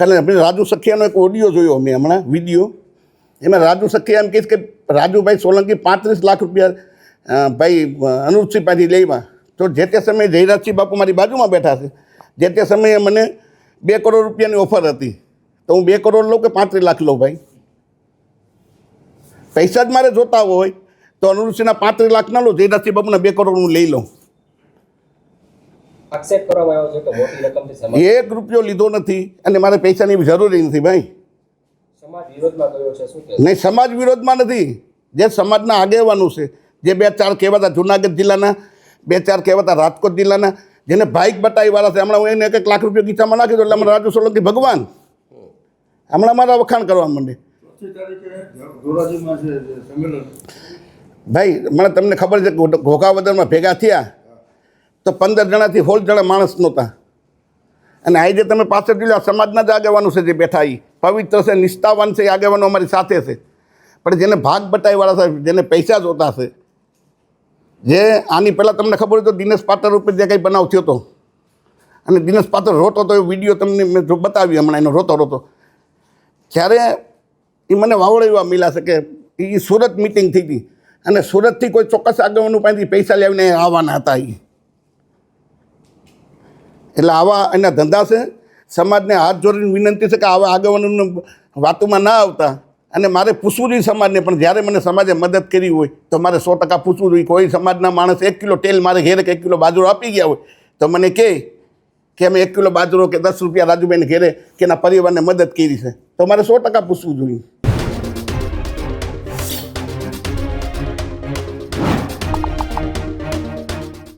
અને આપણે રાજુ સખિયાનો એક ઓડિયો જોયો મેં હમણાં વિડીયો, એમાં રાજુ સખિયા એમ કહીશ કે રાજુભાઈ સોલંકી 35 લાખ રૂપિયા ભાઈ અનુપસિંહ પાસેથી લેવા. તો જે તે સમયે જયરાજસિંહ બાપુ મારી બાજુમાં બેઠા છે, જે તે સમયે મને 2 કરોડ રૂપિયાની ઓફર હતી, તો હું 2 કરોડ લઉં કે 35 લાખ લઉં? ભાઈ પૈસા જ મારે જોતા હોય તો અનુપસિંહના 35 લાખ ના લો, જયરાજસિંહ બાપુના 2 કરોડ હું લઈ લઉં. આક્ષેપ કરવામાં આવ્યો છે કે મોટી રકમથી સમાજ 1 રૂપિયો લીધો નથી અને મારે પૈસાની જરૂરી નથી. ભાઈ સમાજ વિરોધમાં ગયો છે, શું કહે? નહીં, સમાજ વિરોધમાં નથી. જે સમાજના આગેવાનો છે, જે 2-4 કહેવાતા જુનાગઢ જિલ્લાના, 2-4 કહેવાતા રાજકોટ જિલ્લાના, જેને ભાઈક બટાઈવાળા છે, હમણાં હું એને 1 લાખ રૂપિયા ગીતામાં નાખી દો એટલે અમારા રાજુ સોલંકી ભગવાન હમણાં મારા વખાણ કરવા માંડે. ભાઈ મને તમને ખબર છે કે ઘોઘાવદરમાં ભેગા થયા તો 15 જણાથી 16 જણા માણસ નહોતા. અને આજે તમે પાછળ જોઈ લો, સમાજના જ આગેવાનો છે જે બેઠા, એ પવિત્ર છે, નિષ્ઠાવાન છે, એ આગેવાનો અમારી સાથે છે. પણ જેને ભાગ બટાઈવાળા છે, જેને પૈસા જોતા છે, જે આની પહેલાં તમને ખબર હોય તો દિનેશ પાટર ઉપર જે કંઈ બનાવ થયો હતો, અને દિનેશ પાટર રોતો હતો, એ વિડીયો તમને મેં બતાવ્યો હમણાં, એનો રોતો જ્યારે એ મને વાવડો એવા મિલા છે કે એ સુરત મિટિંગ થઈ હતી અને સુરતથી કોઈ ચોક્કસ આગેવાનું પાસેથી પૈસા લાવીને આવવાના હતા. એટલે આવા એના ધંધા છે. સમાજને હાથ જોડીને વિનંતી છે કે આવા આગેવાનોને વાતોમાં ના આવતા. અને મારે પૂછવું જોઈએ સમાજને, પણ જ્યારે મને સમાજે મદદ કરી હોય તો મારે 100% પૂછવું જોઈએ. કોઈ સમાજના માણસ 1 કિલો તેલ મારે ઘેરે કે 1 કિલો બાજરો આપી ગયા હોય તો મને કે અમે 1 કિલો બાજરો કે 10 રૂપિયા રાજુભાઈને ઘેરે કે એના પરિવારને મદદ કરી છે, તો મારે 100% પૂછવું જોઈએ.